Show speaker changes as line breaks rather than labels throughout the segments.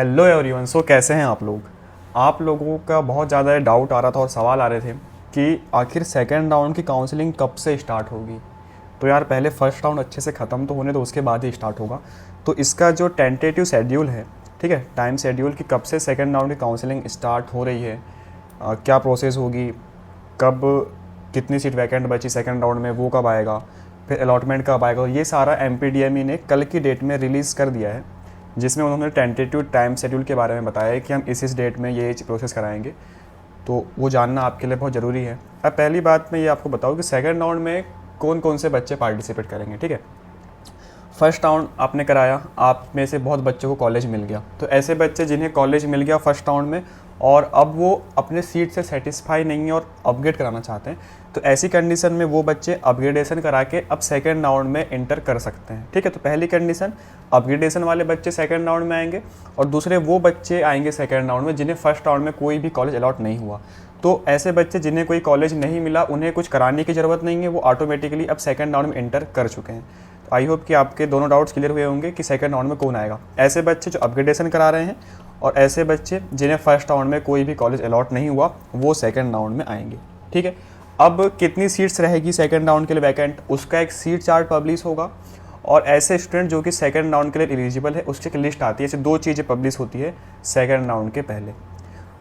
Hello everyone. कैसे हैं आप लोगों का बहुत ज़्यादा डाउट आ रहा था और सवाल आ रहे थे कि आखिर सेकंड राउंड की काउंसलिंग कब से स्टार्ट होगी। तो यार पहले फर्स्ट राउंड अच्छे से ख़त्म तो होने दो, उसके बाद ही स्टार्ट होगा। तो इसका जो टेंटेटिव शेड्यूल है, ठीक है, टाइम शेड्यूल कि कब से सेकंड राउंड की काउंसलिंग स्टार्ट हो रही है, क्या प्रोसेस होगी, कब कितनी सीट वैकेंट बची सेकंड राउंड में, वो कब आएगा, फिर अलॉटमेंट कब आएगा, ये सारा MPDME ने कल की डेट में रिलीज़ कर दिया है, जिसमें उन्होंने टेंटेटिव टाइम शेड्यूल के बारे में बताया है कि हम इस डेट में ये प्रोसेस कराएंगे। तो वो जानना आपके लिए बहुत ज़रूरी है। अब पहली बात मैं ये आपको बताऊँ कि सेकंड राउंड में कौन कौन से बच्चे पार्टिसिपेट करेंगे। ठीक है, फर्स्ट राउंड आपने कराया, आप में से बहुत बच्चों को कॉलेज मिल गया, तो ऐसे बच्चे जिन्हें कॉलेज मिल गया फर्स्ट राउंड में और अब वो अपने सीट से सेटिस्फाई नहीं है और अपग्रेड कराना चाहते हैं, तो ऐसी कंडीशन में वो बच्चे अपग्रेडेशन करा के अब सेकंड राउंड में इंटर कर सकते हैं। ठीक है, तो पहली कंडीशन, अपग्रेडेशन वाले बच्चे सेकंड राउंड में आएंगे और दूसरे वो बच्चे आएंगे सेकंड राउंड में जिन्हें फर्स्ट राउंड में कोई भी कॉलेज अलॉट नहीं हुआ। तो ऐसे बच्चे जिन्हें कोई कॉलेज नहीं मिला उन्हें कुछ कराने की ज़रूरत नहीं है, वो ऑटोमेटिकली अब सेकंड राउंड में इंटर कर चुके हैं। तो आई होप कि आपके दोनों डाउट्स क्लियर हुए होंगे कि सेकंड राउंड में कौन आएगा, ऐसे बच्चे जो अपग्रेडेशन करा रहे हैं और ऐसे बच्चे जिन्हें फर्स्ट राउंड में कोई भी कॉलेज अलॉट नहीं हुआ वो सेकंड राउंड में आएंगे। ठीक है, अब कितनी सीट्स रहेगी सेकंड राउंड के लिए वैकेंट, उसका एक सीट चार्ट पब्लिश होगा और ऐसे स्टूडेंट जो कि सेकंड राउंड के लिए एलिजिबल है उसकी एक लिस्ट आती है। ऐसे दो चीज़ें पब्लिश होती है सेकंड राउंड के पहले।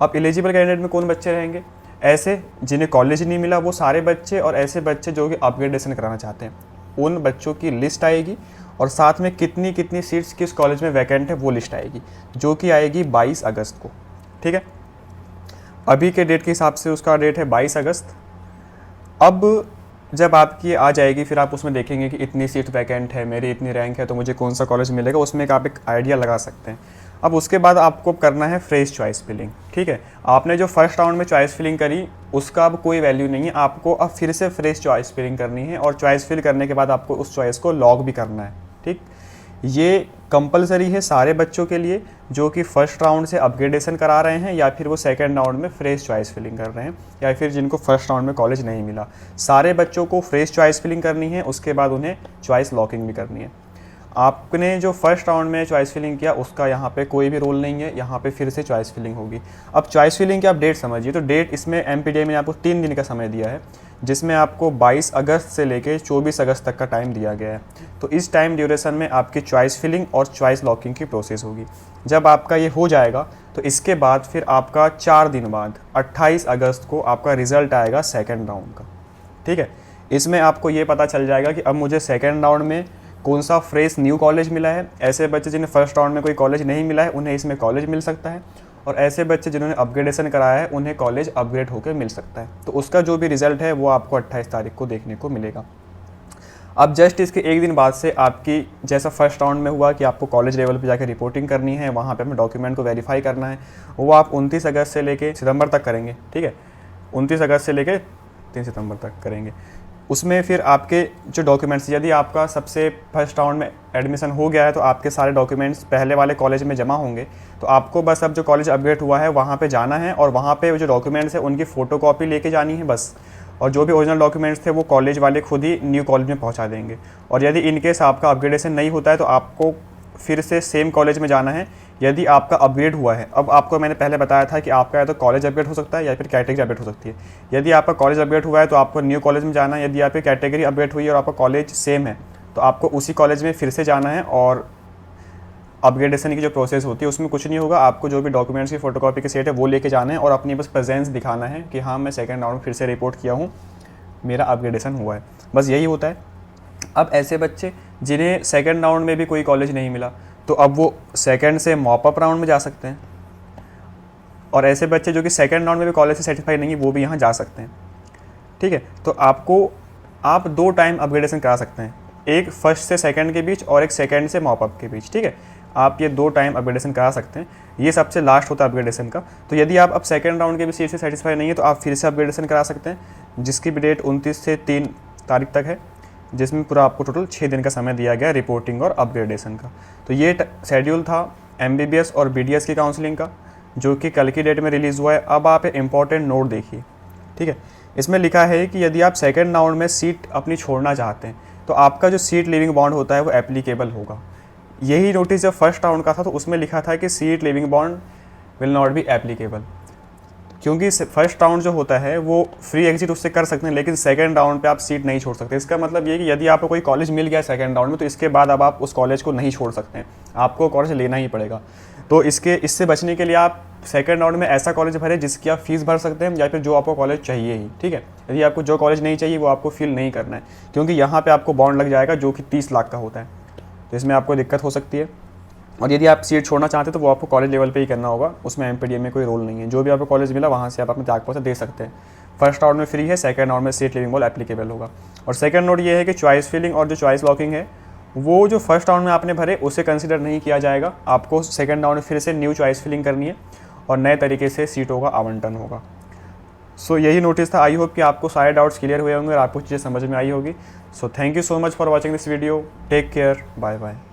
अब एलिजिबल कैंडिडेट में कौन बच्चे रहेंगे, ऐसे जिन्हें कॉलेज नहीं मिला वो सारे बच्चे और ऐसे बच्चे जो कि अपग्रेडेशन कराना चाहते हैं उन बच्चों की लिस्ट आएगी और साथ में कितनी कितनी सीट्स किस कॉलेज में वैकेंट है वो लिस्ट आएगी, जो कि आएगी 22 अगस्त को। ठीक है, अभी के डेट के हिसाब से उसका डेट है 22 अगस्त। अब जब आपकी आ जाएगी फिर आप उसमें देखेंगे कि इतनी सीट वैकेंट है, मेरी इतनी रैंक है, तो मुझे कौन सा कॉलेज मिलेगा, उसमें आप एक आइडिया लगा सकते हैं। अब उसके बाद आपको करना है फ्रेश चॉइस फिलिंग। ठीक है, आपने जो फर्स्ट राउंड में चॉइस फिलिंग करी उसका अब कोई वैल्यू नहीं है, आपको अब फिर से फ्रेश चॉइस फिलिंग करनी है और चॉइस फिल करने के बाद आपको उस चॉइस को लॉग भी करना है। ठीक, ये कंपलसरी है सारे बच्चों के लिए जो कि फर्स्ट राउंड से अपग्रेडेशन करा रहे हैं या फिर वो सेकंड राउंड में फ्रेश चॉइस फिलिंग कर रहे हैं या फिर जिनको फर्स्ट राउंड में कॉलेज नहीं मिला। सारे बच्चों को फ्रेश चॉइस फिलिंग करनी है, उसके बाद उन्हें चॉइस लॉकिंग भी करनी है। आपने जो फर्स्ट राउंड में चॉइस फिलिंग किया उसका यहाँ पे कोई भी रोल नहीं है, यहाँ पे फिर से चॉइस फिलिंग होगी। अब चॉइस फिलिंग की आप डेट समझिए, तो डेट इसमें MPDME ने आपको 3 दिन का समय दिया है, जिसमें आपको 22 अगस्त से लेकर 24 अगस्त तक का टाइम दिया गया है। तो इस टाइम ड्यूरेशन में आपकी चॉइस फिलिंग और चॉइस लॉकिंग की प्रोसेस होगी। जब आपका ये हो जाएगा तो इसके बाद फिर आपका 4 दिन बाद 28 अगस्त को आपका रिजल्ट आएगा सेकेंड राउंड का। ठीक है, इसमें आपको ये पता चल जाएगा कि अब मुझे सेकेंड राउंड में कौन सा फ्रेश न्यू कॉलेज मिला है। ऐसे बच्चे जिन्हें फर्स्ट राउंड में कोई कॉलेज नहीं मिला है उन्हें इसमें कॉलेज मिल सकता है और ऐसे बच्चे जिन्होंने अपग्रेडेशन कराया है उन्हें कॉलेज अपग्रेड होकर मिल सकता है। तो उसका जो भी रिजल्ट है वो आपको 28 तारीख को देखने को मिलेगा। अब जस्ट इसके एक दिन बाद से आपकी जैसा फर्स्ट राउंड में हुआ कि आपको कॉलेज लेवल पे जाकर रिपोर्टिंग करनी है, वहाँ पे अपने डॉक्यूमेंट को वेरीफाई करना है, वो आप 29 अगस्त से लेके सितंबर तक करेंगे। ठीक है, 29 अगस्त से लेके 3 सितंबर तक करेंगे। उसमें फिर आपके जो डॉक्यूमेंट्स, यदि आपका सबसे फर्स्ट राउंड में एडमिशन हो गया है तो आपके सारे डॉक्यूमेंट्स पहले वाले कॉलेज में जमा होंगे, तो आपको बस अब जो कॉलेज अपग्रेड हुआ है वहाँ पे जाना है और वहाँ पे जो डॉक्यूमेंट्स है उनकी फ़ोटोकॉपी लेके जानी है बस। और जो भी ओरिजिनल डॉक्यूमेंट्स थे वो कॉलेज वाले खुद ही न्यू कॉलेज में पहुँचा देंगे। और यदि इनकेस आपका अपग्रेडेशन नहीं होता है तो आपको फिर से सेम कॉलेज में जाना है यदि आपका अपग्रेड हुआ है। अब आपको मैंने पहले बताया था कि आपका या तो कॉलेज अपग्रेड हो सकता है या फिर कैटेगरी अपग्रेड हो सकती है। यदि आपका कॉलेज अपग्रेड हुआ है तो आपको न्यू कॉलेज में जाना है, यदि आपकी कैटेगरी अपग्रेड हुई है और आपका कॉलेज सेम है तो आपको उसी कॉलेज में फिर से जाना है। और अपग्रेडेशन की जो प्रोसेस होती है उसमें कुछ नहीं होगा, आपको जो भी डॉक्यूमेंट्स की फोटोकॉपी के सेट है वो लेके जाना है और अपनी बस प्रेजेंस दिखाना है कि हाँ मैं सेकेंड राउंड फिर से रिपोर्ट किया हूँ, मेरा अपग्रेडेशन हुआ है, बस यही होता है। अब ऐसे बच्चे जिन्हें सेकेंड राउंड में भी कोई कॉलेज नहीं मिला तो अब वो सेकंड से मॉप अप राउंड में जा सकते हैं और ऐसे बच्चे जो कि सेकंड राउंड में भी कॉलेज से सेटिस्फाई नहीं है वो भी यहाँ जा सकते हैं। ठीक है, तो आप 2 टाइम अपग्रेडेशन करा सकते हैं, एक फर्स्ट से सेकंड के बीच और एक सेकंड से मॉप अप के बीच। ठीक है, आप ये 2 टाइम अपग्रेडेशन करा सकते हैं, ये सबसे लास्ट होता है अपग्रेडेशन का। तो यदि आप अब सेकंड राउंड के भी सीट से सेटिस्फाई नहीं है तो आप फिर से अपग्रेडेशन करा सकते हैं, जिसकी भी डेट 29 से 3 तारीख तक है, जिसमें पूरा आपको टोटल 6 दिन का समय दिया गया रिपोर्टिंग और अपग्रेडेशन का। तो ये शेड्यूल था MBBS और BDS की काउंसलिंग का, जो कि कल की डेट में रिलीज़ हुआ है। अब आप इंपॉर्टेंट नोट देखिए। ठीक है, इसमें लिखा है कि यदि आप सेकेंड राउंड में सीट अपनी छोड़ना चाहते हैं तो आपका जो सीट लिविंग बॉन्ड होता है वो एप्लीकेबल होगा। यही नोटिस जब फर्स्ट राउंड का था तो उसमें लिखा था कि seat living bond will not be applicable, क्योंकि फर्स्ट राउंड जो होता है वो फ्री एग्जिट उससे कर सकते हैं, लेकिन सेकंड राउंड पे आप सीट नहीं छोड़ सकते। इसका मतलब ये कि यदि आपको कोई कॉलेज मिल गया सेकंड राउंड में तो इसके बाद अब आप उस कॉलेज को नहीं छोड़ सकते हैं, आपको कॉलेज लेना ही पड़ेगा। तो इससे बचने के लिए आप सेकंड राउंड में ऐसा कॉलेज भरें जिसकी आप फीस भर सकते हैं, या फिर जो आपको कॉलेज चाहिए ही, ठीक है। यदि आपको जो कॉलेज नहीं चाहिए वो आपको फिल नहीं करना है, क्योंकि यहाँ पर आपको बॉन्ड लग जाएगा जो कि 30 लाख का होता है, तो इसमें आपको दिक्कत हो सकती है। और यदि आप सीट छोड़ना चाहते हैं तो वो आपको कॉलेज लेवल पे ही करना होगा, उसमें एमपीडीएम में कोई रोल नहीं है। जो भी आपको कॉलेज मिला वहाँ से आप अपने त्याग पत्र दे सकते हैं। फर्स्ट राउंड में फ्री है, सेकंड राउंड में सीट लिविंग बॉन्ड एप्लीकेबल होगा। और सेकंड नोट ये है कि चॉइस फिलिंग और जो चॉइस लॉकिंग है वो जो फर्स्ट राउंड में आपने भरे उसे कंसिडर नहीं किया जाएगा, आपको सेकंड राउंड में फिर से न्यू चॉइस फिलिंग करनी है और नए तरीके से सीटों का आवंटन होगा। सो यही नोटिस था। आई होप कि आपको सारे डाउट्स क्लियर हुए होंगे और आपको चीज़ें समझ में आई होगी। So thank you so much for watching this video. Take care, bye bye.